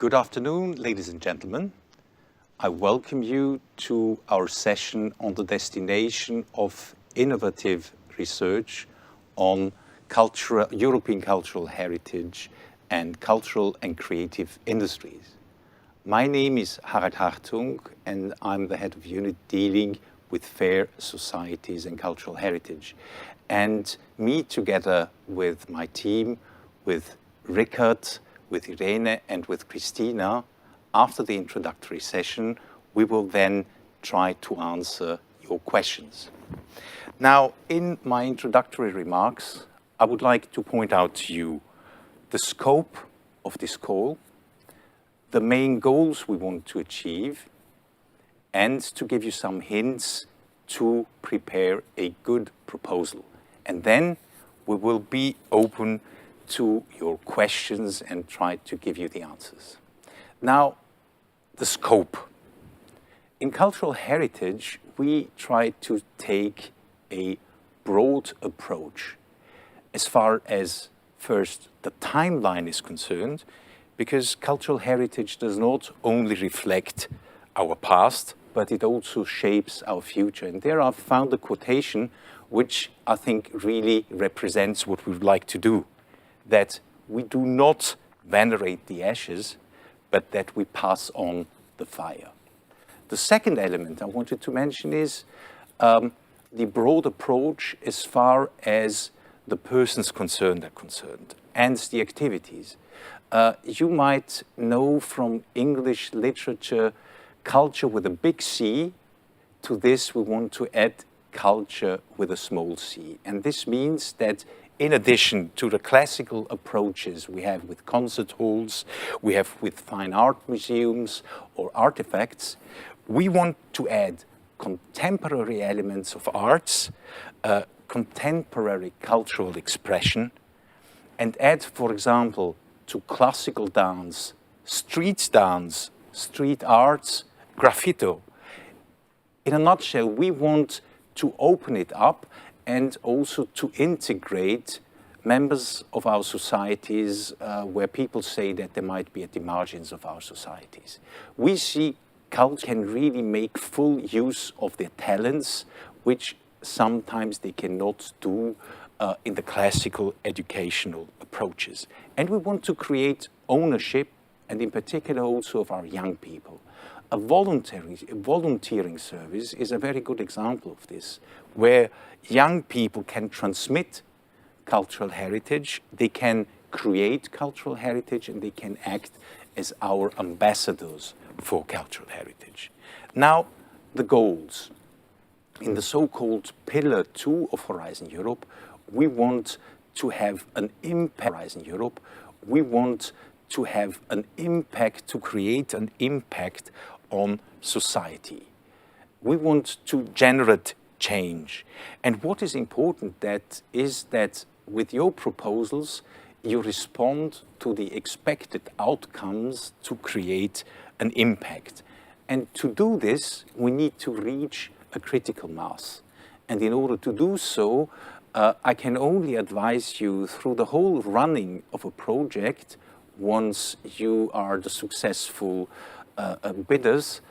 Good afternoon, ladies and gentlemen. I welcome you to our session on the destination of innovative research on European cultural heritage and cultural and creative industries. My name is Harald Hartung and I'm the head of unit dealing with fair societies and cultural heritage. And me together with my team, with Rickard, with Irene and with Christina, after the introductory session, we will then try to answer your questions. Now, in my introductory remarks, I would like to point out to you the scope of this call, the main goals we want to achieve, and to give you some hints to prepare a good proposal. And then we will be open to your questions and try to give you the answers. Now, the scope. In cultural heritage, we try to take a broad approach as far as, first, the timeline is concerned, because cultural heritage does not only reflect our past, but it also shapes our future. And there I found a quotation which I think really represents what we would like to do, that we do not venerate the ashes, but that we pass on the fire. The second element I wanted to mention is the broad approach as far as the persons concerned are concerned, and the activities. You might know from English literature, culture with a big C. To this, we want to add culture with a small c. And this means that in addition to the classical approaches we have with concert halls, we have with fine art museums or artifacts, we want to add contemporary elements of arts, contemporary cultural expression, and add, for example, to classical dance, street arts, graffito. In a nutshell, we want to open it up and also to integrate members of our societies where people say that they might be at the margins of our societies. We see culture can really make full use of their talents, which sometimes they cannot do in the classical educational approaches. And we want to create ownership, and in particular also of our young people. A volunteering service is a very good example of this, where young people can transmit cultural heritage, they can create cultural heritage, and they can act as our ambassadors for cultural heritage. Now, the goals. In the so-called Pillar 2 of Horizon Europe, we want to have an impact. We want to have an impact, to create an impact on society. We want to generate change. And what is important is that with your proposals, you respond to the expected outcomes to create an impact. And to do this, we need to reach a critical mass. And in order to do so, I can only advise you through the whole running of a project, once you are the successful bidders,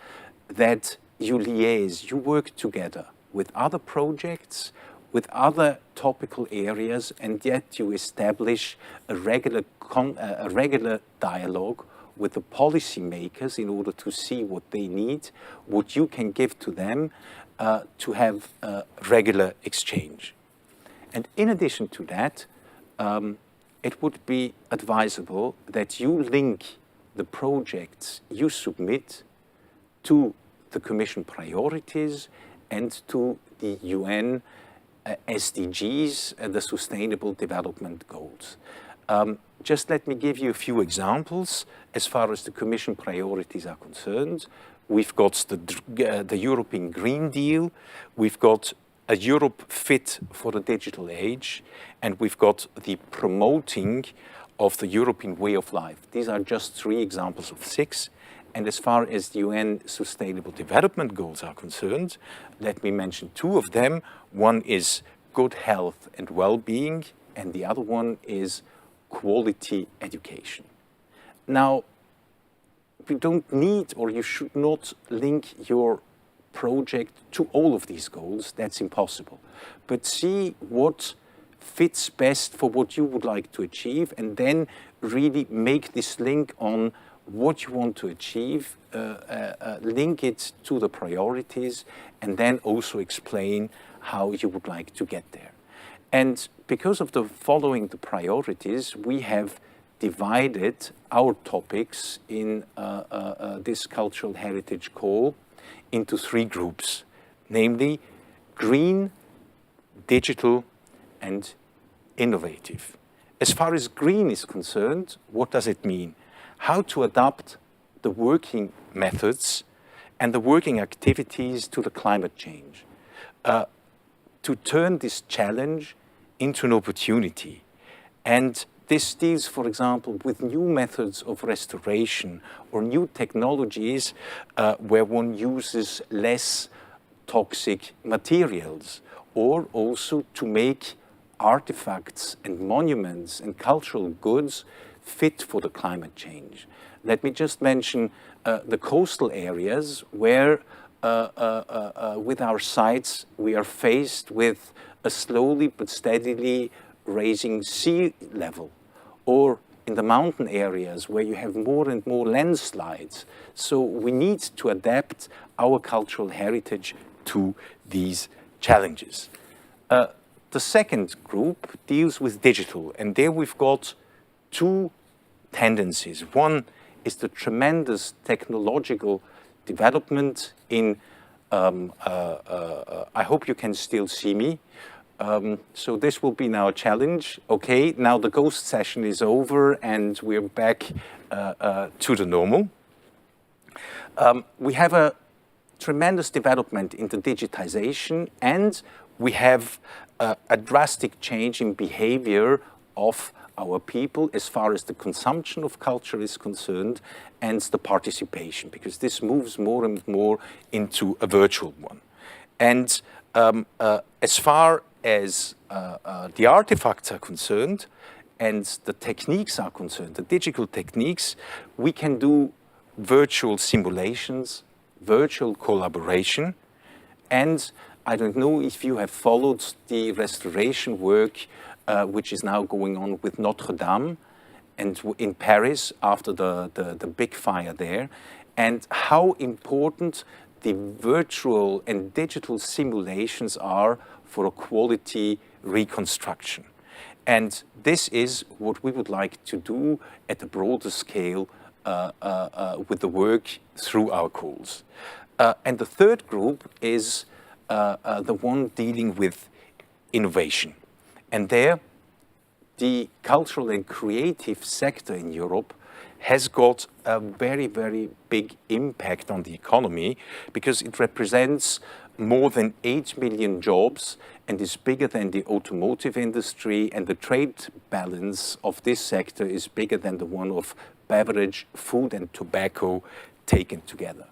that you liaise, you work together with other projects, with other topical areas, and yet you establish a regular dialogue with the policymakers in order to see what they need, what you can give to them, to have a regular exchange. And in addition to that, it would be advisable that you link the projects you submit to the Commission priorities and to the UN SDGs, the Sustainable Development Goals. Just let me give you a few examples as far as the Commission priorities are concerned. We've got the European Green Deal, we've got a Europe fit for the digital age, and we've got the promoting of the European way of life. These are just 3 examples of 6. And as far as the UN Sustainable Development Goals are concerned, let me mention 2 of them. One is good health and well-being, and the other one is quality education. Now, we don't need, or you should not link your project to all of these goals. That's impossible. But see what fits best for what you would like to achieve, and then really make this link on what you want to achieve, link it to the priorities, and then also explain how you would like to get there. And because of the following the priorities, we have divided our topics in this cultural heritage call into 3 groups, namely green, digital, and innovative. As far as green is concerned, what does it mean? How to adapt the working methods and the working activities to the climate change. To turn this challenge into an opportunity. And this deals, for example, with new methods of restoration or new technologies where one uses less toxic materials, or also to make artifacts and monuments and cultural goods fit for the climate change. Let me just mention the coastal areas where with our sites we are faced with a slowly but steadily raising sea level, or in the mountain areas where you have more and more landslides. So we need to adapt our cultural heritage to these challenges. The second group deals with digital, and there we've got 2 tendencies. One is the tremendous technological development in, I hope you can still see me. So this will be now a challenge. Okay, now the ghost session is over and we're back to the normal. We have a tremendous development in the digitization, and we have a drastic change in behavior of our people as far as the consumption of culture is concerned and the participation, because this moves more and more into a virtual one. And as far as the artifacts are concerned and the techniques are concerned, the digital techniques, we can do virtual simulations, virtual collaboration, and I don't know if you have followed the restoration work which is now going on with Notre Dame and in Paris after the big fire there, and how important the virtual and digital simulations are for a quality reconstruction. And this is what we would like to do at a broader scale with the work through our calls. And the third group is the one dealing with innovation. And there, the cultural and creative sector in Europe has got a very, very big impact on the economy, because it represents more than 8 million jobs and is bigger than the automotive industry, and the trade balance of this sector is bigger than the one of beverage, food and tobacco taken together.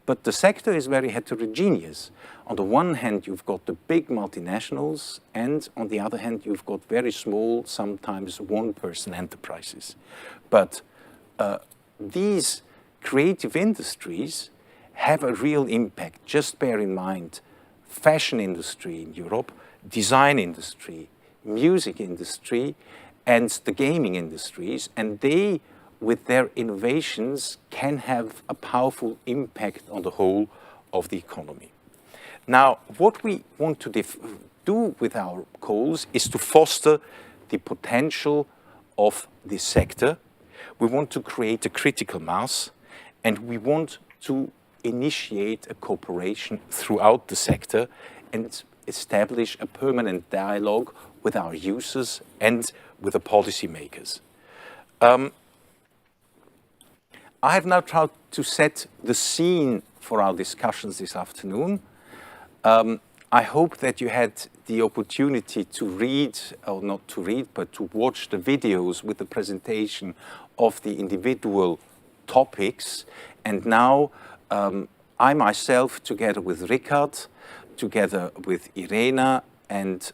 But the sector is very heterogeneous. On the one hand, you've got the big multinationals, and on the other hand, you've got very small, sometimes one-person enterprises. But these creative industries have a real impact. Just bear in mind, fashion industry in Europe, design industry, music industry, and the gaming industries, and they, with their innovations, can have a powerful impact on the whole of the economy. Now, what we want to do with our calls is to foster the potential of this sector. We want to create a critical mass, and we want to initiate a cooperation throughout the sector and establish a permanent dialogue with our users and with the policymakers. I have now tried to set the scene for our discussions this afternoon. I hope that you had the opportunity to read, or not to read, but to watch the videos with the presentation of the individual topics. And now I myself, together with Richard, together with Irena and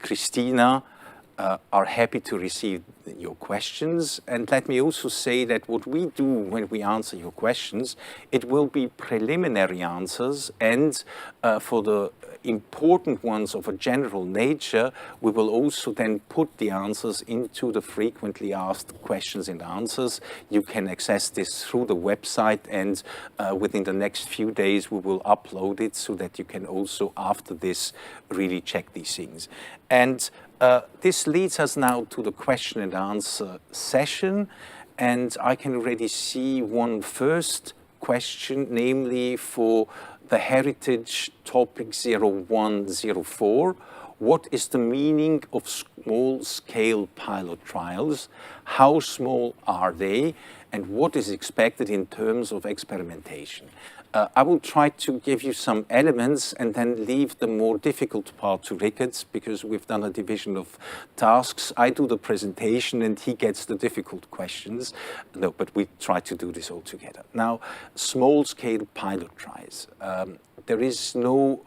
Christina, are happy to receive your questions. And let me also say that what we do when we answer your questions, it will be preliminary answers, and for the important ones of a general nature, we will also then put the answers into the frequently asked questions and answers. You can access this through the website, and within the next few days we will upload it so that you can also after this really check these things. And this leads us now to the question and answer session, and I can already see one first question, namely for the heritage topic 0104. What is the meaning of small-scale pilot trials? How small are they? And what is expected in terms of experimentation? I will try to give you some elements and then leave the more difficult part to Rickert, because we've done a division of tasks. I do the presentation and he gets the difficult questions. No, but we try to do this all together. Now, small-scale pilot trials. There is no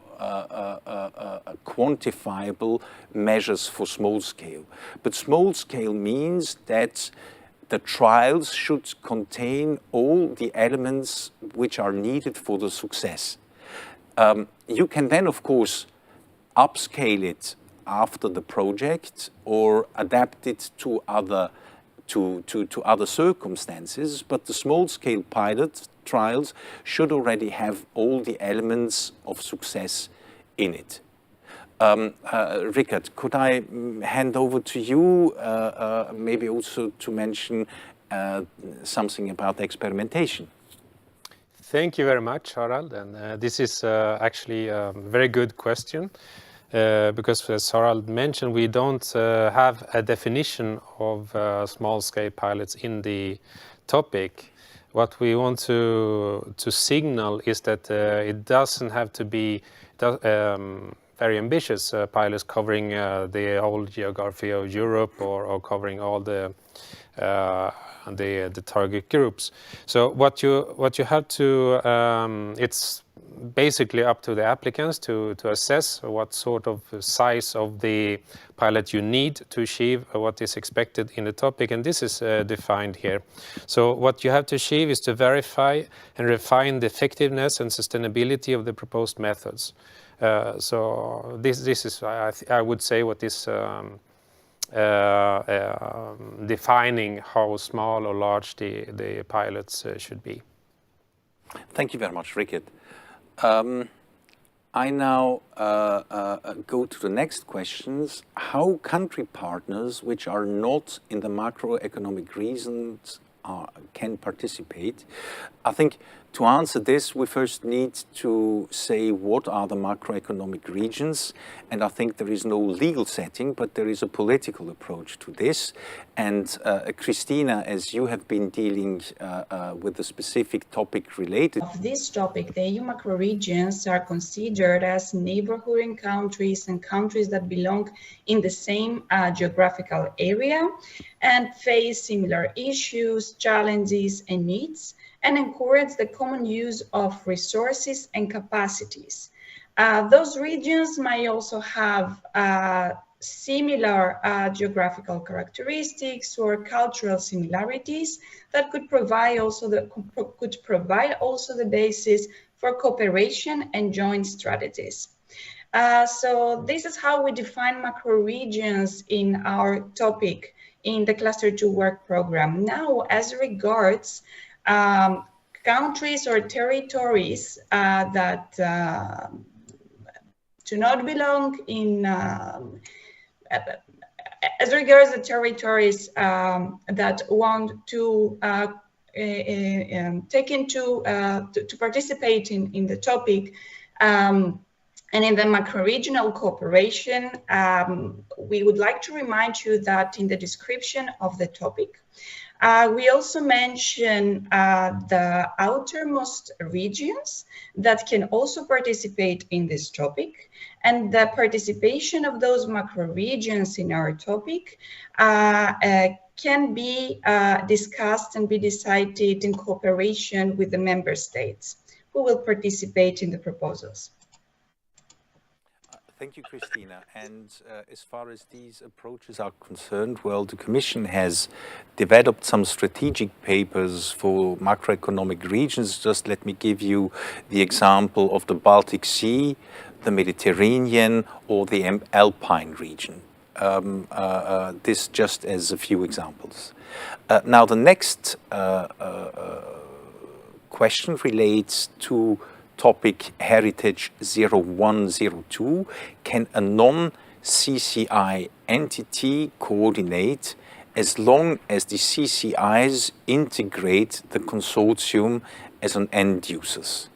quantifiable measures for small scale. But small scale means that the trials should contain all the elements which are needed for the success. You can then, of course, upscale it after the project or adapt it to other circumstances, but the small-scale pilot trials should already have all the elements of success in it. Rickert, could I hand over to you, maybe also to mention something about experimentation? Thank you very much, Harald. And this is actually a very good question, because as Harald mentioned, we don't have a definition of small-scale pilots in the topic. What we want to signal is that it doesn't have to be very ambitious pilots covering the whole geography of Europe or covering all the target groups. So what you have to, it's basically up to the applicants to assess what sort of size of the pilot you need to achieve what is expected in the topic, and this is defined here. So what you have to achieve is to verify and refine the effectiveness and sustainability of the proposed methods. So this is, I would say, what is defining how small or large the pilots should be. Thank you very much, Rickert. I now go to the next questions. How country partners which are not in the macroeconomic regions can participate? I think to answer this, we first need to say what are the macroeconomic regions, and I think there is no legal setting, but there is a political approach to this. And Christina, as you have been dealing with the specific topic related of this topic, the EU macroregions are considered as neighboring countries and countries that belong in the same geographical area and face similar issues, challenges, and needs, and encourage the common use of resources and capacities. Those regions might also have similar geographical characteristics or cultural similarities that could provide also the basis for cooperation and joint strategies. So this is how we define macroregions in our topic in the Cluster 2 work program. Now, as regards countries or territories that do not belong in, as regards the territories that want to take into, to participate in the topic, and in the macro-regional cooperation, we would like to remind you that in the description of the topic, we also mention the outermost regions that can also participate in this topic, and the participation of those macro regions in our topic can be discussed and be decided in cooperation with the member states who will participate in the proposals. Thank you, Christina. And as far as these approaches are concerned, well, the Commission has developed some strategic papers for macroeconomic regions. Just let me give you the example of the Baltic Sea, the Mediterranean, or the Alpine region. This just as a few examples. Now, the next question relates to topic Heritage 0102. Can a non-CCI entity coordinate as long as the CCIs integrate the consortium as an end users?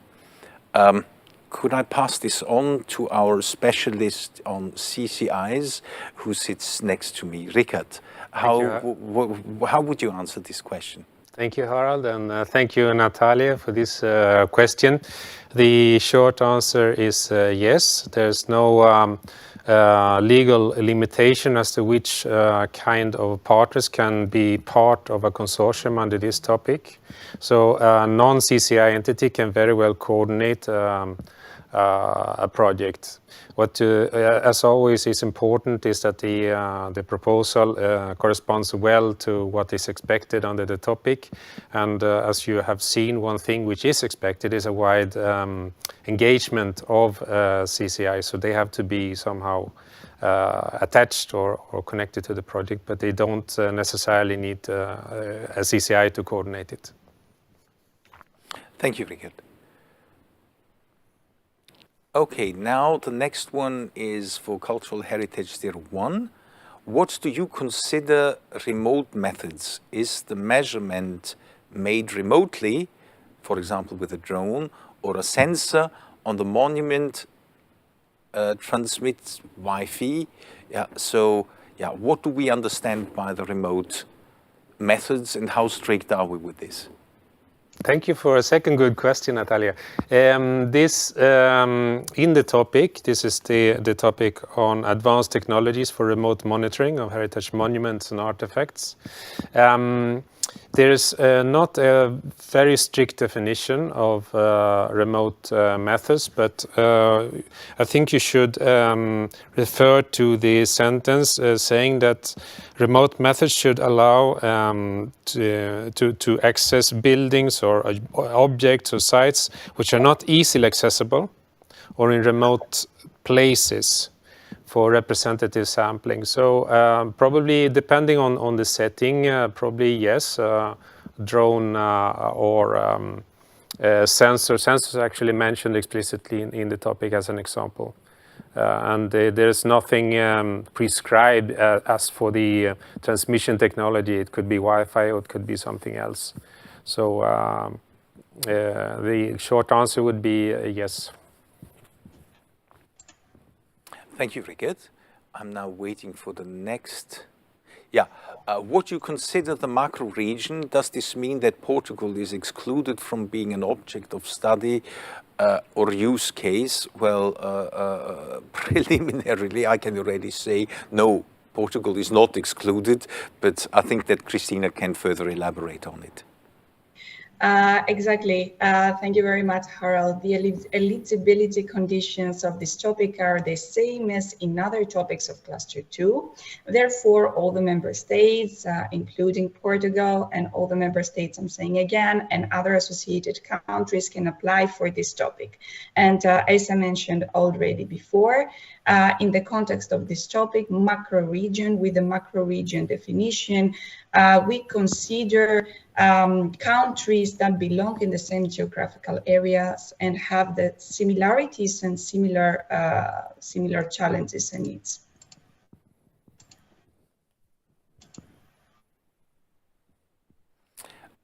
Could I pass this on to our specialist on CCIs who sits next to me, Richard? How would you answer this question? Thank you, Harald, and thank you, Natalia, for this question. The short answer is yes. There's no legal limitation as to which kind of partners can be part of a consortium under this topic. So a non-CCI entity can very well coordinate a project. What, as always, is important is that the proposal corresponds well to what is expected under the topic. And as you have seen, one thing which is expected is a wide engagement of CCI. So they have to be somehow attached or connected to the project, but they don't necessarily need a CCI to coordinate it. Thank you, Richard. Okay, now the next one is for Cultural Heritage 01. What do you consider remote methods? Is the measurement made remotely, for example with a drone, or a sensor on the monument transmits Wi-Fi? What do we understand by the remote methods and how strict are we with this? Thank you for a second good question, Natalia. In the topic, this is the topic on advanced technologies for remote monitoring of heritage monuments and artifacts. There is not a very strict definition of remote methods, but I think you should refer to the sentence saying that remote methods should allow to access buildings or objects or sites which are not easily accessible or in remote places for representative sampling. So probably depending on the setting, probably yes, drone or sensors actually mentioned explicitly in the topic as an example. And there's nothing prescribed as for the transmission technology. It could be Wi-Fi or it could be something else. So the short answer would be yes. Thank you, Richard. I'm now waiting for the next. What you consider the macro region, does this mean that Portugal is excluded from being an object of study or use case? Well, preliminarily, I can already say no, Portugal is not excluded, but I think that Christina can further elaborate on it. Exactly. Thank you very much, Harald. The eligibility conditions of this topic are the same as in other topics of Cluster 2. Therefore, all the member states, including Portugal, and all the member states, I'm saying again, and other associated countries can apply for this topic. And as I mentioned already before, in the context of this topic, macro region, with the macro region definition, we consider countries that belong in the same geographical areas and have the similarities and similar challenges and needs.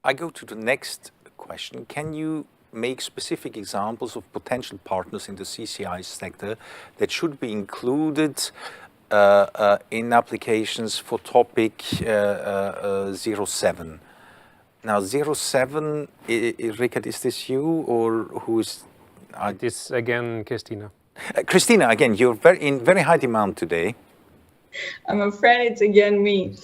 I go to the next question. Can you make specific examples of potential partners in the CCI sector that should be included in applications for topic 07? Now, 07, Richard, is this you or who is? It is again Christina. Christina, again, you're in very high demand today. I'm afraid it's again me.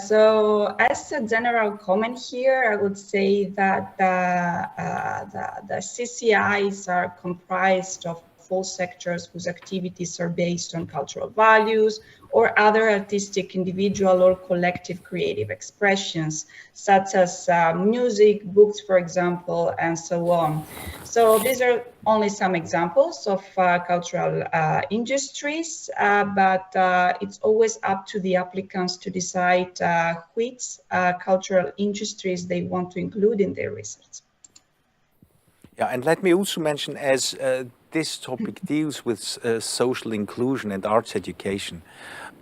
So as a general comment here, I would say that the CCIs are comprised of all sectors whose activities are based on cultural values or other artistic, individual or collective creative expressions, such as music, books, for example, and so on. So these are only some examples of cultural industries, but it's always up to the applicants to decide which cultural industries they want to include in their research. Yeah, and let me also mention, as this topic deals with social inclusion and arts education,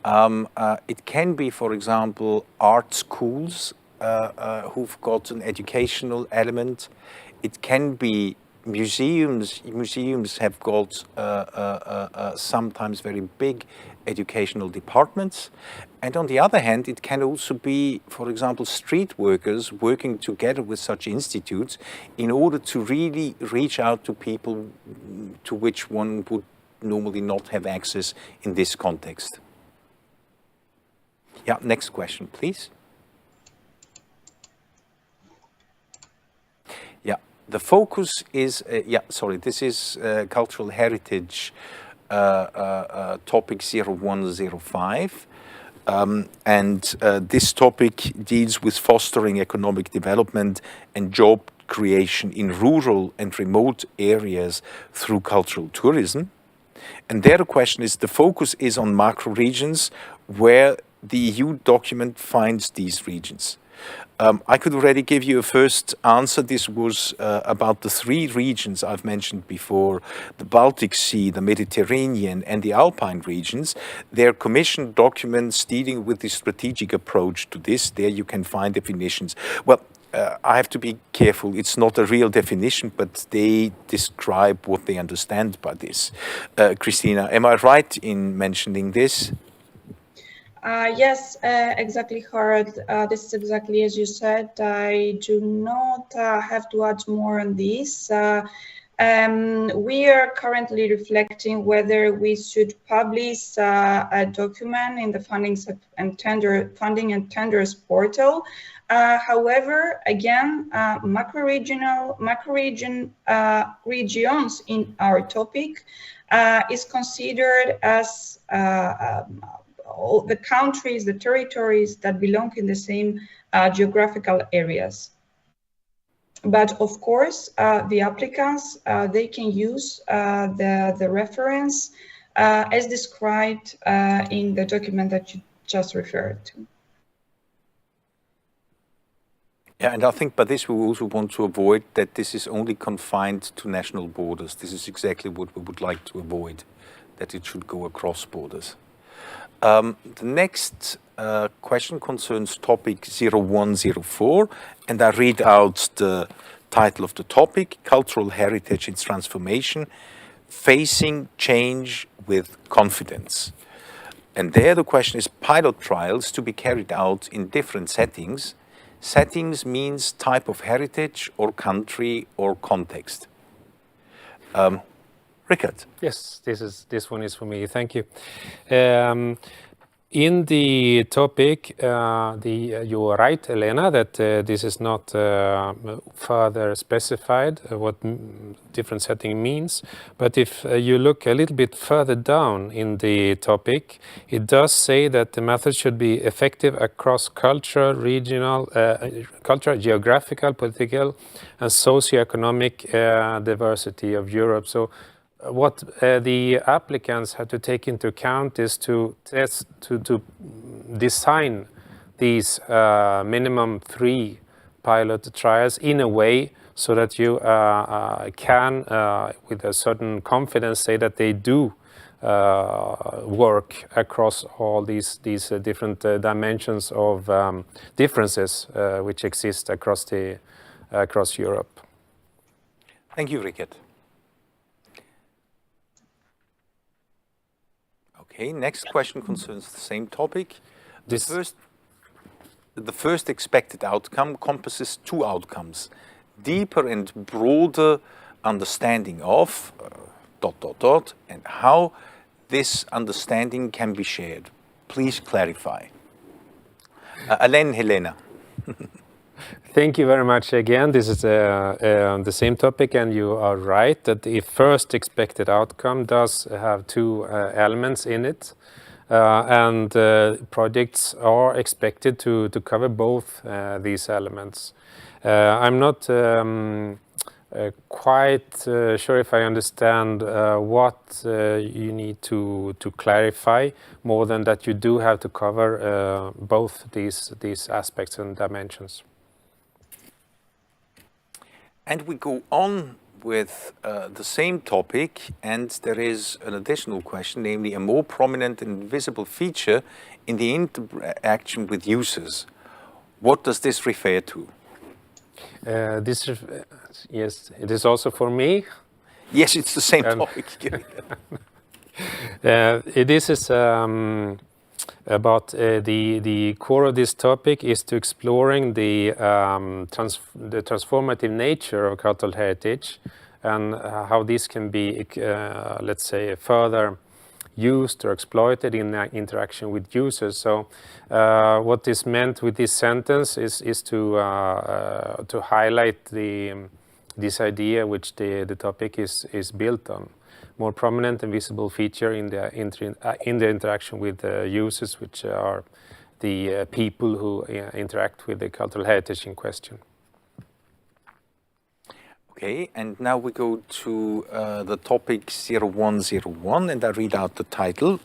it can be, for example, art schools who've got an educational element. It can be museums. Museums have got sometimes very big educational departments. And on the other hand, it can also be, for example, street workers working together with such institutes in order to really reach out to people to which one would normally not have access in this context. Yeah, next question, please. Yeah, the focus is, this is cultural heritage topic 0105. This topic deals with fostering economic development and job creation in rural and remote areas through cultural tourism. And there the question is, the focus is on macro regions where the EU document finds these regions. I could already give you a first answer. This was about the three regions I've mentioned before, the Baltic Sea, the Mediterranean, and the Alpine regions. They're commissioned documents dealing with the strategic approach to this. There you can find definitions. Well, I have to be careful. It's not a real definition, but they describe what they understand by this. Christina, am I right in mentioning this? Yes, exactly, Harold. This is exactly as you said. I do not have to add more on this. We are currently reflecting whether we should publish a document in the funding and tenders portal. However, again, regions in our topic is considered as all the countries, the territories that belong in the same geographical areas. But of course, the applicants, they can use the reference as described in the document that you just referred to. Yeah, and I think by this we also want to avoid that this is only confined to national borders. This is exactly what we would like to avoid, that it should go across borders. The next question concerns topic 0104, and I read out the title of the topic, Cultural Heritage in Transformation, Facing Change with Confidence. And there the question is pilot trials to be carried out in different settings. Settings means type of heritage or country or context. Richard. Yes, this one is for me. Thank you. In the topic, you are right, Elena, that this is not further specified what different setting means. But if you look a little bit further down in the topic, it does say that the method should be effective across cultural, regional, geographical, political, and socioeconomic diversity of Europe. So what the applicants have to take into account is to design these minimum 3 pilot trials in a way so that you can, with a certain confidence, say that they do work across all these different dimensions of differences which exist across Europe. Thank you, Richard. Okay, next question concerns the same topic. The first expected outcome encompasses 2 outcomes: deeper and broader understanding of ... and how this understanding can be shared. Please clarify. Alain, Helena. Thank you very much again. This is the same topic, and you are right that the first expected outcome does have two elements in it. And projects are expected to cover both these elements. I'm not quite sure if I understand what you need to clarify, more than that you do have to cover both these aspects and dimensions. And we go on with the same topic, and there is an additional question, namely a more prominent and visible feature in the interaction with users. What does this refer to? Yes, it is also for me. Yes, it's the same topic. This is about the core of this topic is to exploring the transformative nature of cultural heritage, and how this can be, let's say, further used or exploited in interaction with users. So what is meant with this sentence is to highlight this idea which the topic is built on. More prominent and visible feature in the interaction with users, which are the people who interact with the cultural heritage in question. Okay, and now we go to the topic 0101, and I read out the title.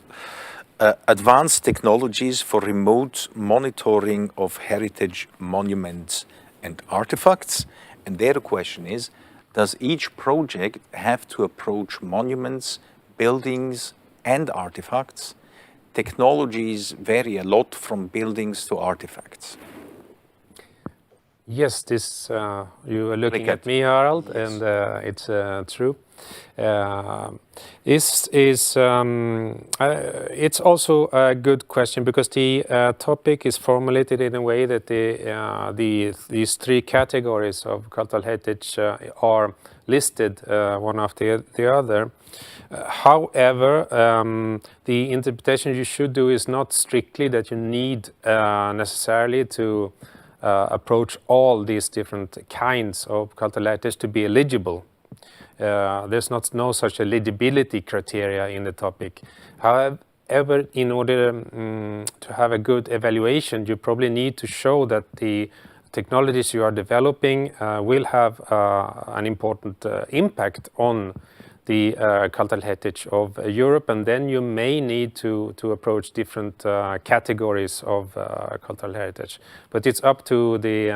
Advanced Technologies for Remote Monitoring of Heritage Monuments and Artifacts. And there the question is, does each project have to approach monuments, buildings, and artifacts? Technologies vary a lot from buildings to artifacts. Yes, this you are looking at me, Harald, yes. And it's true. This is it's also a good question, because the topic is formulated in a way that these three categories of cultural heritage are listed one after the other. However, the interpretation you should do is not strictly that you need necessarily to approach all these different kinds of cultural heritage to be eligible. There's no such eligibility criteria in the topic. However, in order to have a good evaluation, you probably need to show that the technologies you are developing will have an important impact on the cultural heritage of Europe, and then you may need to approach different categories of cultural heritage. But it's up to the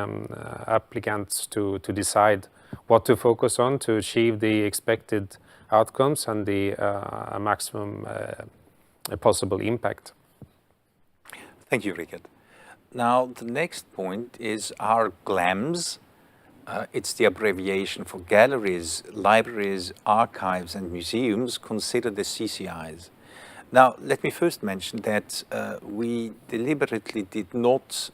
applicants to decide what to focus on to achieve the expected outcomes and the maximum possible impact. Thank you, Richard. Now, the next point is our GLAMs. It's the abbreviation for galleries, libraries, archives, and museums considered the CCIs. Now, let me first mention that we deliberately did not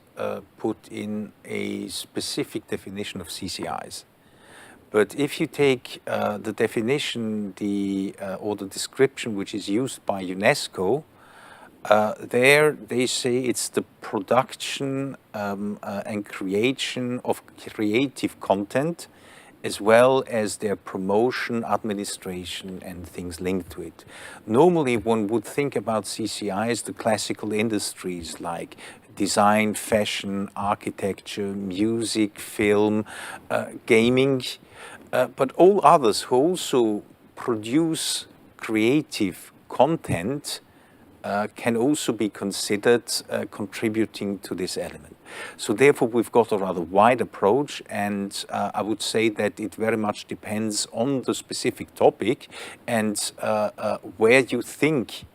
put in a specific definition of CCIs. But if you take the definition or the description which is used by UNESCO, there they say it's the production and creation of creative content, as well as their promotion, administration, and things linked to it. Normally, one would think about CCIs, the classical industries like design, fashion, architecture, music, film, gaming, but all others who also produce creative content can also be considered contributing to this element. So therefore, we've got a rather wide approach, and I would say that it very much depends on the specific topic and where you think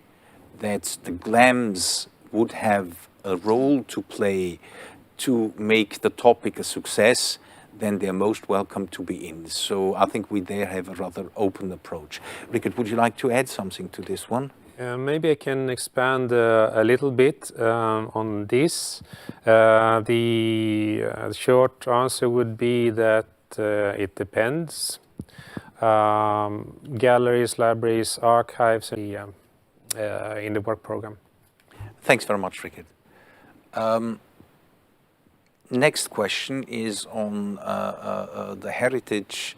that the GLAMs would have a role to play to make the topic a success, then they're most welcome to be in. So I think we there have a rather open approach. Richard, would you like to add something to this one? Maybe I can expand a little bit on this. The short answer would be that it depends. Galleries, libraries, archives in the work program. Thanks very much, Richard. next question is on the heritage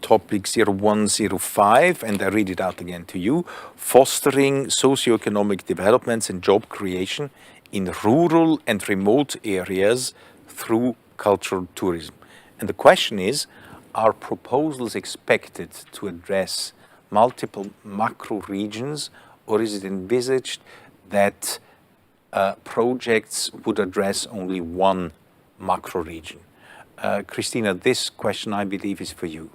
topic 0105, and I read it out again to you. Fostering socioeconomic developments and job creation in rural and remote areas through cultural tourism. And the question is, are proposals expected to address multiple macro regions, or is it envisaged that projects would address only one macro region? Christina, this question, I believe, is for you.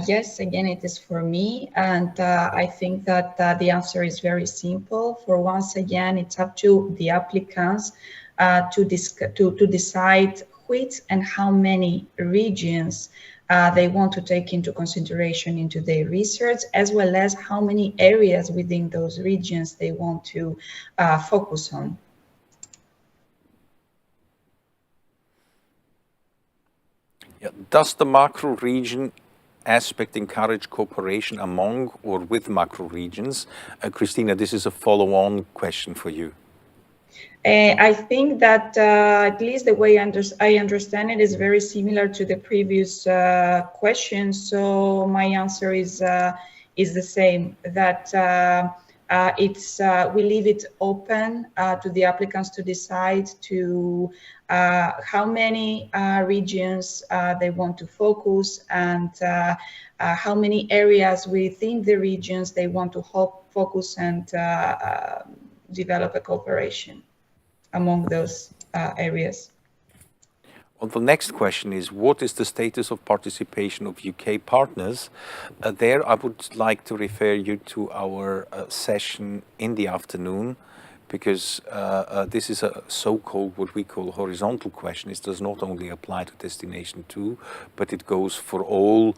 Yes, again, it is for me. And I think that the answer is very simple. For once again, it's up to the applicants to decide which and how many regions they want to take into consideration into their research, as well as how many areas within those regions they want to focus on. Yeah. Does the macro region aspect encourage cooperation among or with macro regions? Christina, this is a follow-on question for you. I think that at least the way I understand it is very similar to the previous question. So my answer is the same, that we leave it open to the applicants to decide to how many regions they want to focus, and how many areas within the regions they want to focus and develop a cooperation among those areas. Well, the next question is, what is the status of participation of UK partners? There, I would like to refer you to our session in the afternoon, because this is a so-called, what we call horizontal question. It does not only apply to Destination 2, but it goes for all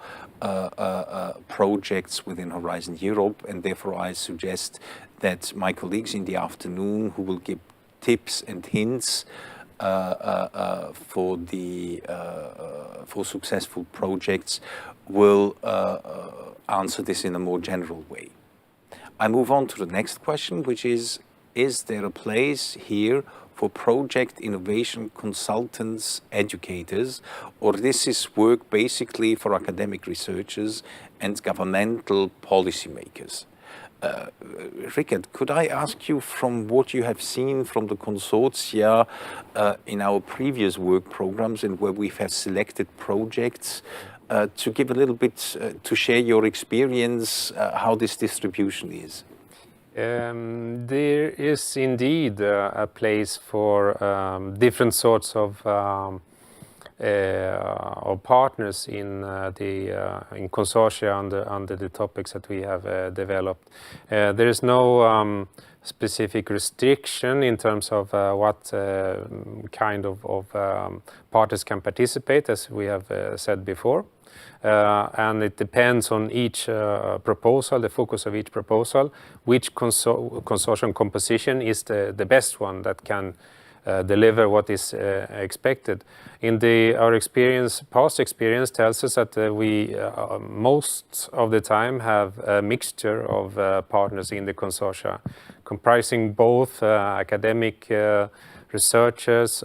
projects within Horizon Europe, and therefore I suggest that my colleagues in the afternoon, who will give tips and hints for successful projects, will answer this in a more general way. I move on to the next question, which is there a place here for project innovation consultants, educators, or this is work basically for academic researchers and governmental policymakers? Rickard, could I ask you, from what you have seen from the consortia in our previous work programs and where we have selected projects, to give a little bit, to share your experience, how this distribution is? There is indeed a place for different sorts of partners in consortia under the topics that we have developed. There is no specific restriction in terms of what kind of partners can participate, as we have said before. And it depends on each proposal, the focus of each proposal, which consortium composition is the best one that can deliver what is expected. Our experience, past experience, tells us that we most of the time have a mixture of partners in the consortia, comprising both academic researchers,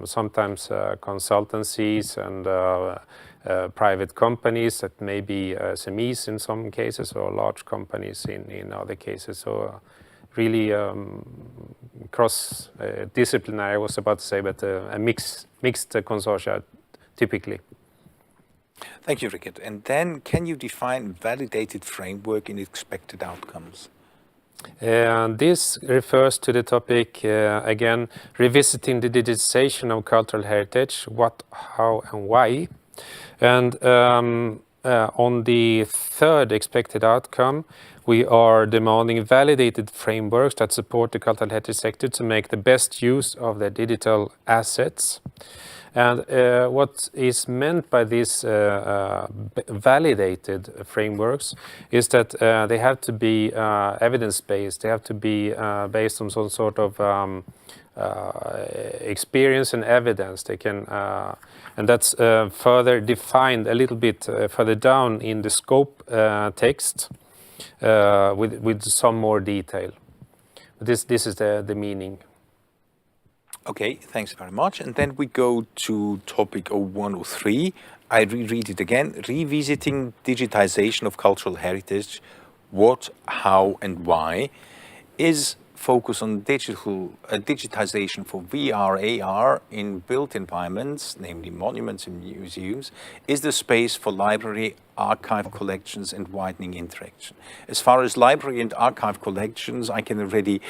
sometimes consultancies, and private companies that may be SMEs in some cases, or large companies in other cases. So really cross-disciplinary, I was about to say, but a mixed consortia typically. Thank you, Rickard. And then, can you define validated framework and expected outcomes? This refers to the topic, again, revisiting the digitization of cultural heritage, what, how, and why. And on the third expected outcome, we are demanding validated frameworks that support the cultural heritage sector to make the best use of their digital assets. And what is meant by these validated frameworks is that they have to be evidence-based. They have to be based on some sort of experience and evidence. They can, and that's further defined a little bit further down in the scope text with some more detail. This is the meaning. Okay, thanks very much. And then we go to topic 0103. I reread it again. Revisiting digitization of cultural heritage. What, how, and why is focus on digitization for VR, AR in built environments, namely monuments and museums, is the space for library, archive collections and widening interaction. As far as library and archive collections, I can already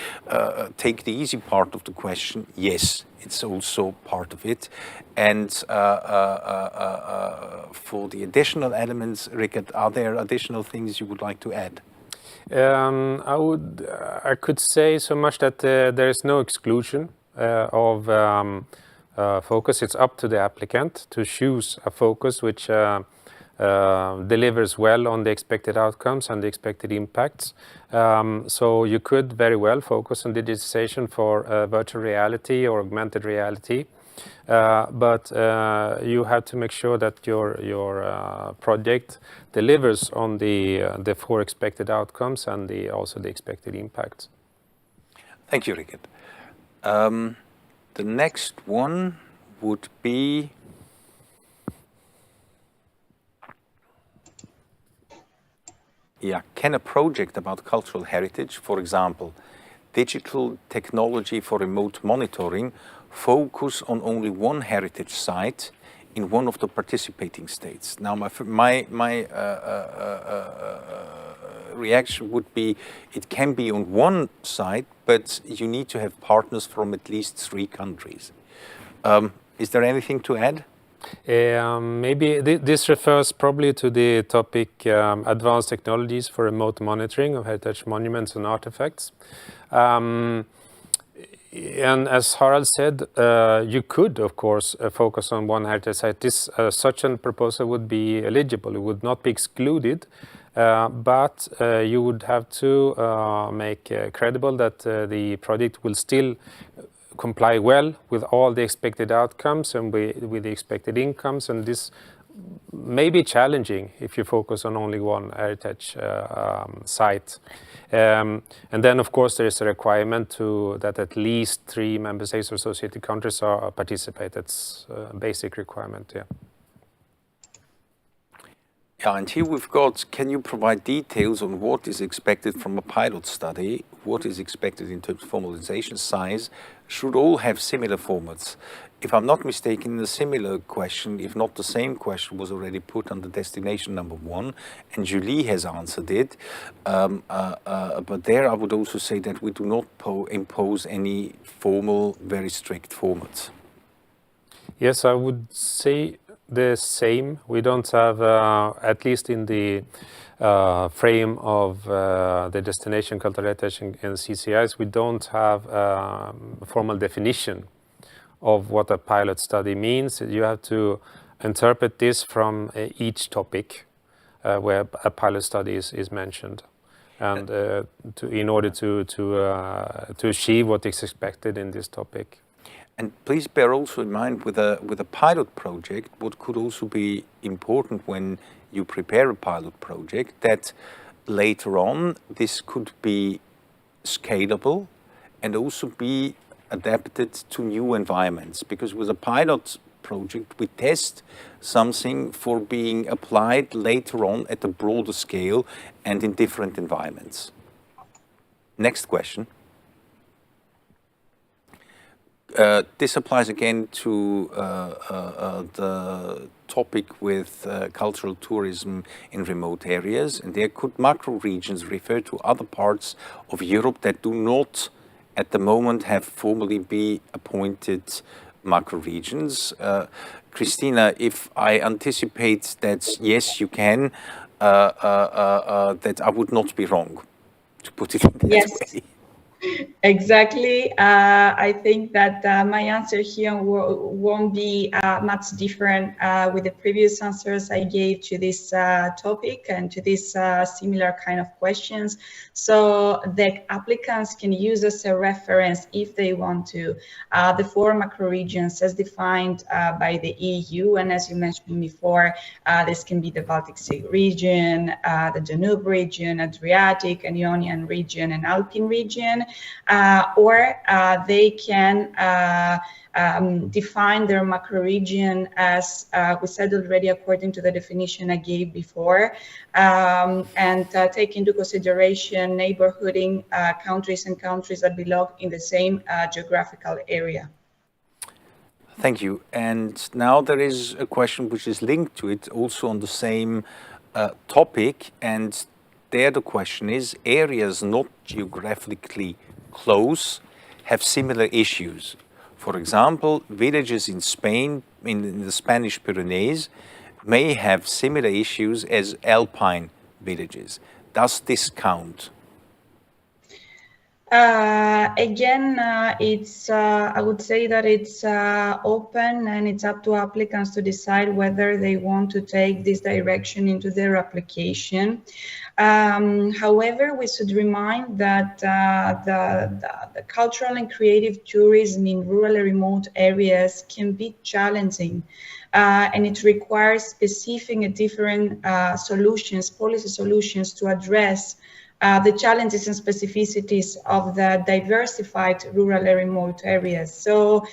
take the easy part of the question. Yes, it's also part of it. And for the additional elements, Rickard, are there additional things you would like to add? I could say so much that there is no exclusion of focus. It's up to the applicant to choose a focus which delivers well on the expected outcomes and the expected impacts. So you could very well focus on digitization for virtual reality or augmented reality. But you have to make sure that your project delivers on the 4 expected outcomes and also the expected impacts. Thank you, Rickard. The next one would be can a project about cultural heritage, for example, digital technology for remote monitoring, focus on only one heritage site in one of the participating states? Now, my reaction would be, it can be on one site, but you need to have partners from at least 3 countries. Is there anything to add? Maybe this refers probably to the topic advanced technologies for remote monitoring of heritage monuments and artifacts. And as Harald said, you could, of course, focus on one heritage site. Such a proposal would be eligible. It would not be excluded, but you would have to make credible that the project will still comply well with all the expected outcomes and with the expected incomes, and this may be challenging if you focus on only one heritage site. And then, of course, there is a requirement that at least 3 member states or associated countries participate. That's a basic requirement, yeah. Yeah, and here we've got, can you provide details on what is expected from a pilot study? What is expected in terms of formalization size? Should all have similar formats? If I'm not mistaken, a similar question, if not the same question, was already put on the destination number 1, and Julie has answered it. But there I would also say that we do not impose any formal, very strict formats. Yes, I would say the same. We don't have, at least in the frame of the destination cultural heritage and CCIs, we don't have a formal definition of what a pilot study means. You have to interpret this from each topic where a pilot study is mentioned, and in order to achieve what is expected in this topic. And please bear also in mind with a pilot project, what could also be important when you prepare a pilot project, that later on this could be scalable and also be adapted to new environments. Because with a pilot project, we test something for being applied later on at a broader scale and in different environments. Next question. This applies again to the topic with cultural tourism in remote areas. And there, could macro regions refer to other parts of Europe that do not at the moment have formally be appointed macro regions? Christina, if I anticipate that yes, you can, that I would not be wrong, to put it in that way. Exactly. I think that my answer here won't be much different with the previous answers I gave to this topic and to this similar kind of questions. So the applicants can use as a reference, if they want to, the 4 macro regions as defined by the EU. And as you mentioned before, this can be the Baltic Sea region, the Danube region, Adriatic and Ionian region, and Alpine region. or they can define their macroregion as we said already according to the definition I gave before, and take into consideration neighborhooding countries and countries that belong in the same geographical area. Thank you. And now there is a question which is linked to it, also on the same topic. And there the question is, areas not geographically close have similar issues. For example, villages in Spain, in the Spanish Pyrenees, may have similar issues as alpine villages. Does this count? Again, it's I would say that it's open, and it's up to applicants to decide whether they want to take this direction into their application. However, we should remind that the cultural and creative tourism in rural and remote areas can be challenging. And it requires specific and different solutions, policy solutions to address the challenges and specificities of the diversified rural and remote areas. So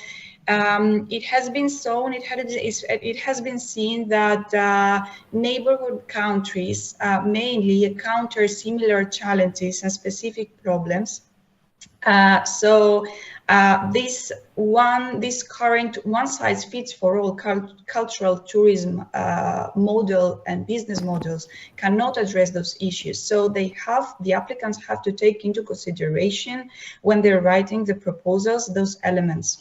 it has been shown, it has been seen that neighborhood countries mainly encounter similar challenges and specific problems. This current one-size-fits-for-all cultural tourism model and business models cannot address those issues. So the applicants have to take into consideration when they're writing the proposals, those elements.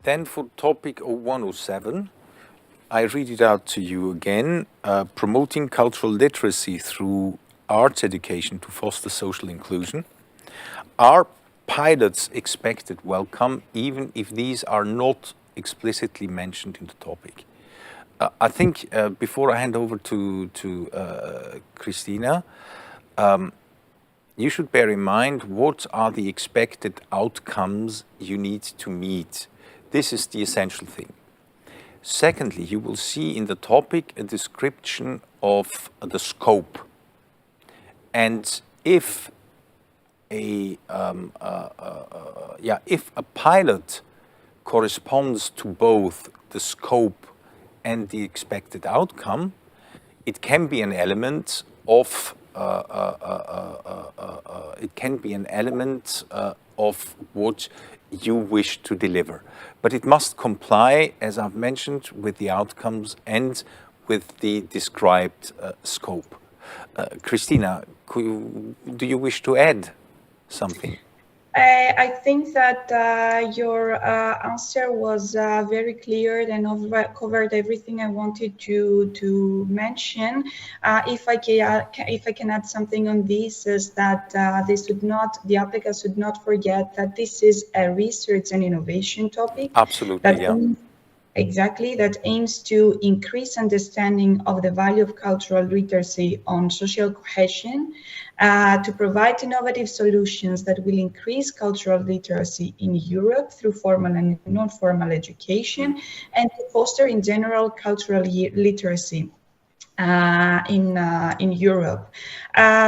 Then for topic 0107, I read it out to you again. Promoting cultural literacy through arts education to foster social inclusion. Are pilots expected welcome, even if these are not explicitly mentioned in the topic? I think before I hand over to Christina, you should bear in mind what are the expected outcomes you need to meet. This is the essential thing. Secondly, you will see in the topic a description of the scope. And if a pilot corresponds to both the scope and the expected outcome, it can be an element of what you wish to deliver. But it must comply, as I've mentioned, with the outcomes and with the described scope. Christina, do you wish to add something? I think that your answer was very clear and covered everything I wanted to mention. If I can add something on this, is that the applicants should not forget that this is a research and innovation topic. Absolutely, yeah. Exactly, that aims to increase understanding of the value of cultural literacy on social cohesion, to provide innovative solutions that will increase cultural literacy in Europe through formal and non-formal education, and to foster in general cultural literacy in Europe.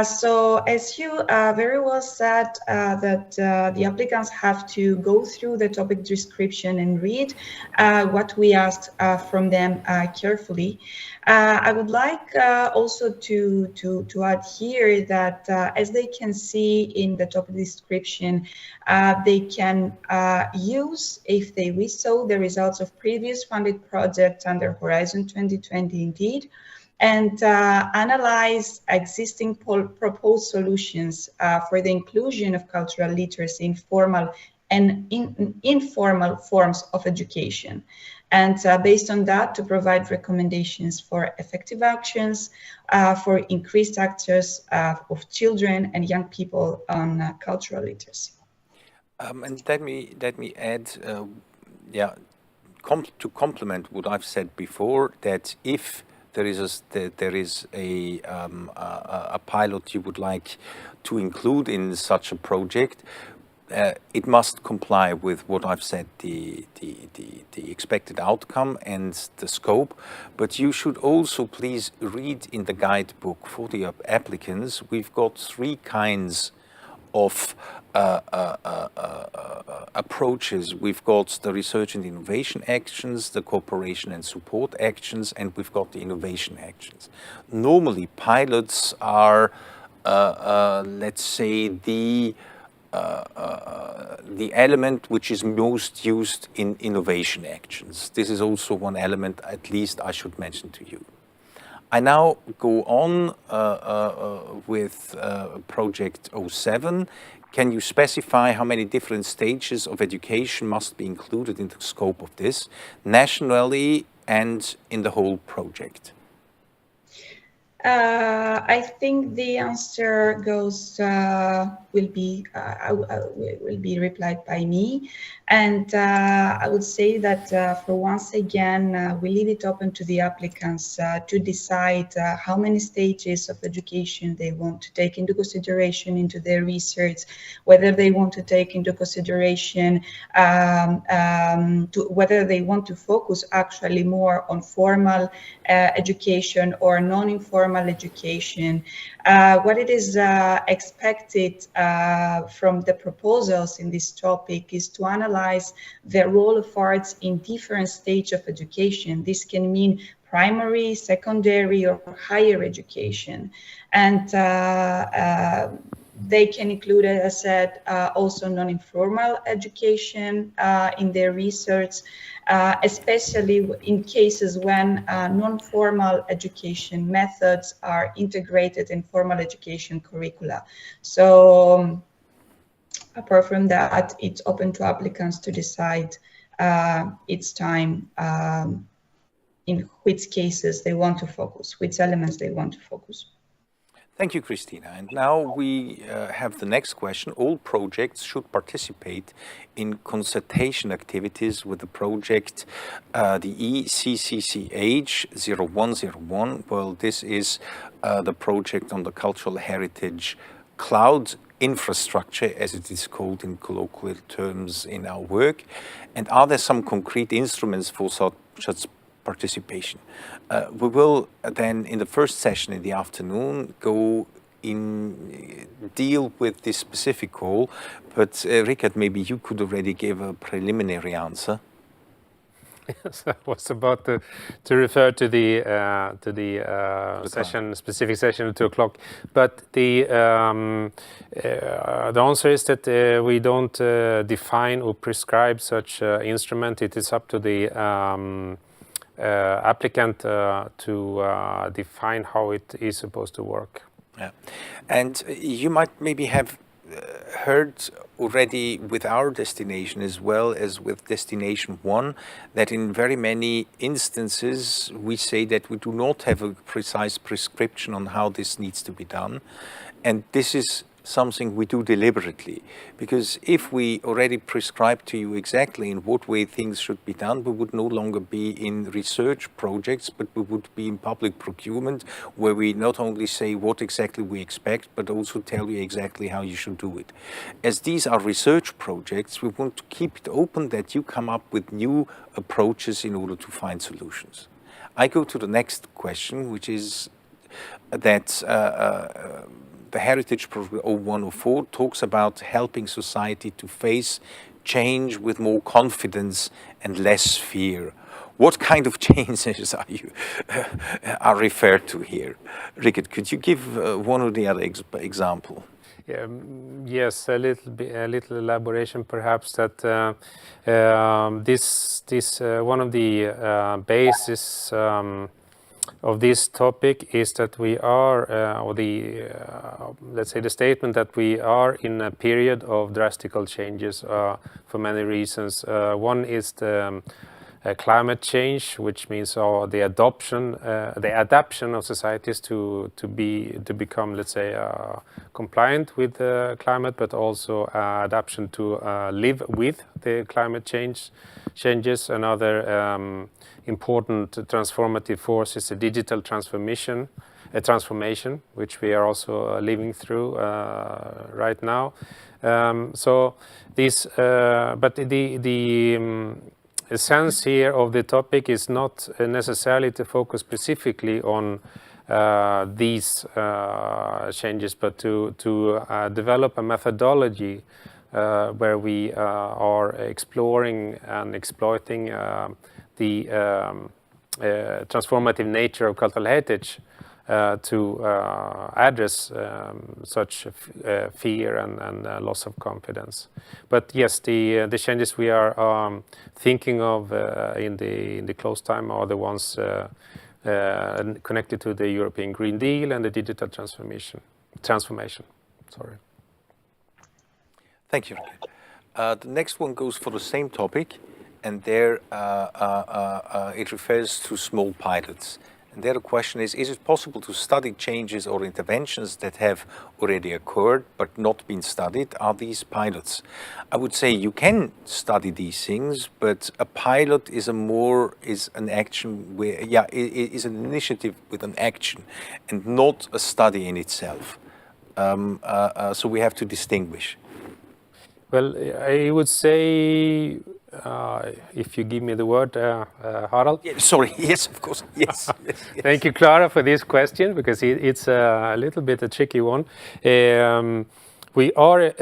So as you very well said, that the applicants have to go through the topic description and read what we asked from them carefully. I would like also to add here that as they can see in the topic description, they can use, if they wish so, the results of previous funded projects under Horizon 2020 indeed, and analyze existing proposed solutions for the inclusion of cultural literacy in formal and informal forms of education. And based on that, to provide recommendations for effective actions for increased access of children and young people on cultural literacy. And let me add, to complement what I've said before, that if there is a pilot you would like to include in such a project, it must comply with what I've said, the expected outcome and the scope. But you should also please read in the guidebook for the applicants. We've got 3 kinds of approaches. We've got the research and innovation actions, the cooperation and support actions, and we've got the innovation actions. Normally, pilots are, let's say, the element which is most used in innovation actions. This is also one element, at least I should mention to you. I now go on with project 07. Can you specify how many different stages of education must be included in the scope of this, nationally and in the whole project? I think the answer will be replied by me, and I would say that for once again we leave it open to the applicants to decide how many stages of education they want to take into consideration into their research, whether they want to take into consideration whether they want to focus actually more on formal education or non-informal education. What it is expected from the proposals in this topic is to analyze the role of arts in different stages of education. This can mean primary, secondary, or higher education. And they can include, as I said, also non-informal education in their research, especially in cases when non-formal education methods are integrated in formal education curricula. So apart from that, it's open to applicants to decide each time in which cases they want to focus, which elements they want to focus. Thank you, Christina. And now we have the next question. All projects should participate in consultation activities with the project, the ECCCH 0101. Well, this is the project on the cultural heritage cloud infrastructure, as it is called in colloquial terms in our work. And are there some concrete instruments for such participation? We will then, in the first session in the afternoon, deal with this specific goal. But Richard, maybe you could already give a preliminary answer. Yes, I was about to refer to the specific session at 2 o'clock. But the answer is that we don't define or prescribe such instrument. It is up to the applicant to define how it is supposed to work. Yeah, and you might maybe have heard already with our destination as well as with destination 1 that in very many instances we say that we do not have a precise prescription on how this needs to be done, and this is something we do deliberately, because if we already prescribe to you exactly in what way things should be done, we would no longer be in research projects, but we would be in public procurement, where we not only say what exactly we expect, but also tell you exactly how you should do it. As these are research projects, we want to keep it open that you come up with new approaches in order to find solutions. I go to the next question, which is that the Heritage Program 0104 talks about helping society to face change with more confidence and less fear. What kind of changes are referred to here? Rickert, could you give one or the other example? Yes, a little elaboration perhaps that this one of the basis of this topic is that we are, let's say the statement that we are in a period of drastical changes for many reasons. One is the climate change, which means the adaptation of societies to become, let's say, compliant with the climate, but also adaptation to live with the climate changes. Another important transformative force is the digital transformation, which we are also living through right now. So this, but the essence here of the topic is not necessarily to focus specifically on these changes, but to develop a methodology where we are exploring and exploiting the transformative nature of cultural heritage to address such fear and loss of confidence. But yes, the changes we are thinking of in the close time are the ones connected to the European Green Deal and the digital transformation. Sorry. Thank you, Rickard. The next one goes for the same topic, and there it refers to small pilots. And there the question is it possible to study changes or interventions that have already occurred but not been studied? Are these pilots? I would say you can study these things, but a pilot is an action where, is an initiative with an action and not a study in itself. So we have to distinguish. Well, I would say, if you give me the word, Harald. Yeah, sorry, yes, of course, yes. Thank you, Clara, for this question, because it's a little bit a tricky one. We are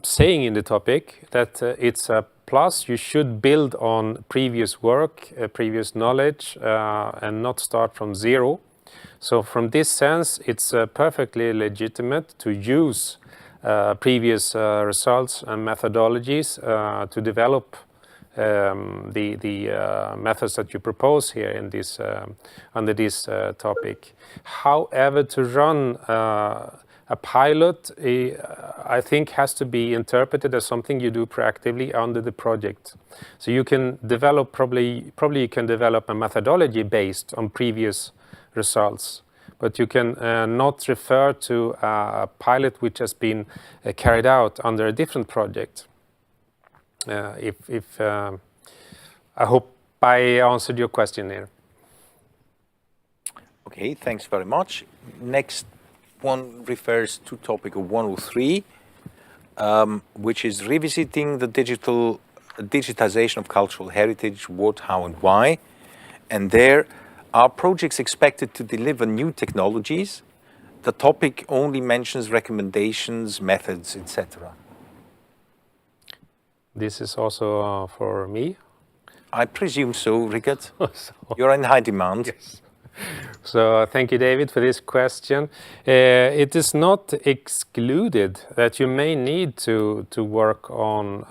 saying in the topic that it's a plus. You should build on previous work, previous knowledge, and not start from zero. So from this sense, it's perfectly legitimate to use previous results and methodologies to develop the methods that you propose here in this under this topic. However, to run a pilot, I think, has to be interpreted as something you do proactively under the project. So you can develop probably you can develop a methodology based on previous results, but you can not refer to a pilot which has been carried out under a different project. I hope I answered your question here. Okay, thanks very much. Next one refers to topic of 103, which is revisiting the digitization of cultural heritage, what, how, and why. And there are projects expected to deliver new technologies. The topic only mentions recommendations, methods, etc. This is also for me. I presume so, Rickard. You're in high demand. Yes. So thank you, David, for this question. It is not excluded that you may need to work on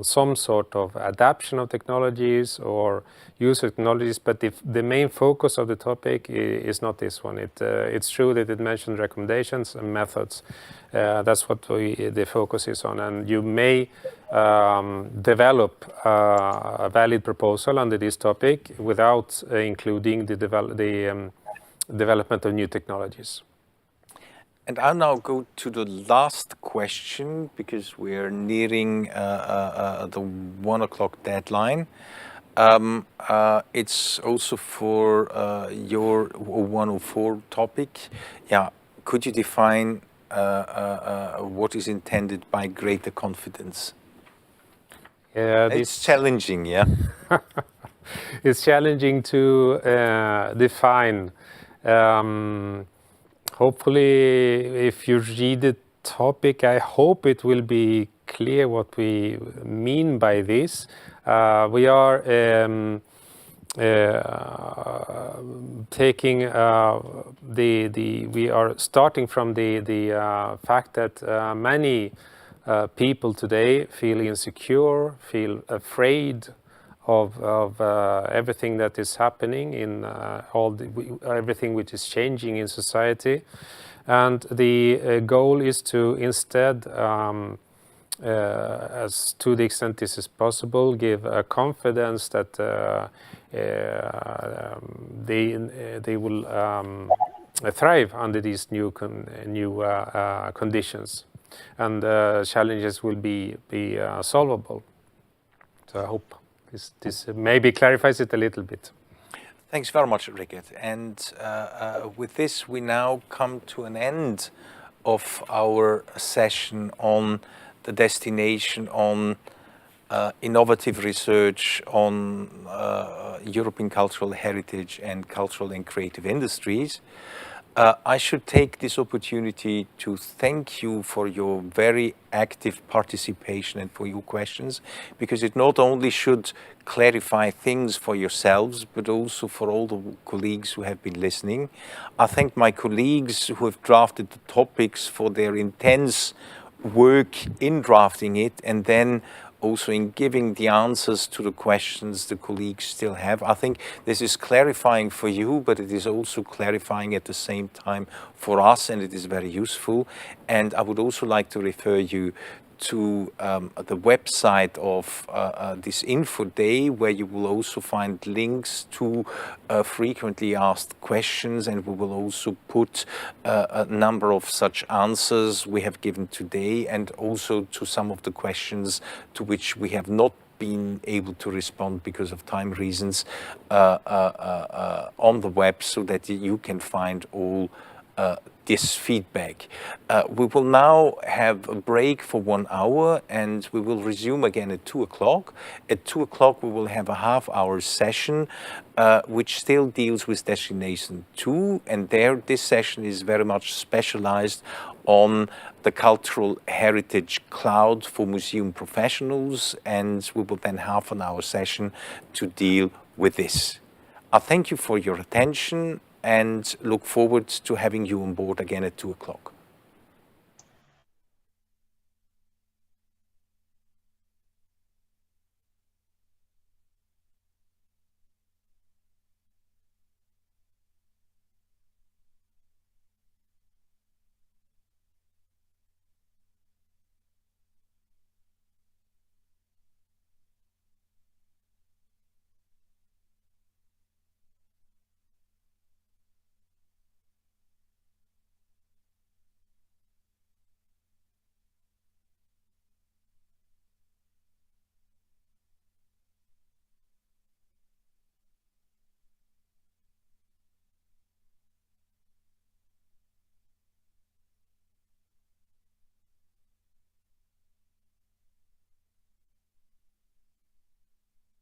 some sort of adaptation of technologies or use of technologies, but if the main focus of the topic is not this one. It's true that it mentioned recommendations and methods. That's what the focus is on, and you may develop a valid proposal under this topic without including the development of new technologies. And I'll now go to the last question because we're nearing the 1 o'clock deadline. It's also for your 104 topic. Yeah, could you define what is intended by greater confidence? It's challenging, yeah? It's challenging to define. Hopefully, if you read the topic, I hope it will be clear what we mean by this. We are taking we are starting from the fact that many people today feel insecure, feel afraid of everything that is happening in everything which is changing in society, and the goal is to instead, as to the extent this is possible, give confidence that they will thrive under these new conditions, and challenges will be solvable. So I hope this maybe clarifies it a little bit. Thanks very much, Rickard. And with this, we now come to an end of our session on the destination on innovative research on European cultural heritage and cultural and creative industries. I should take this opportunity to thank you for your very active participation and for your questions, because it not only should clarify things for yourselves, but also for all the colleagues who have been listening. I thank my colleagues who have drafted the topics for their intense work in drafting it, and then also in giving the answers to the questions the colleagues still have. I think this is clarifying for you, but it is also clarifying at the same time for us, and it is very useful. And I would also like to refer you to the website of this Info Day, where you will also find links to frequently asked questions, and we will also put a number of such answers we have given today, and also to some of the questions to which we have not been able to respond because of time reasons on the web, so that you can find all this feedback. We will now have a break for 1 hour, and we will resume again at 2 o'clock. At 2 o'clock we will have a half-hour session which still deals with Destination 2, and there this session is very much specialized on the cultural heritage cloud for museum professionals, and we will then have an hour session to deal with this. I thank you for your attention and look forward to having you on board again at 2 o'clock.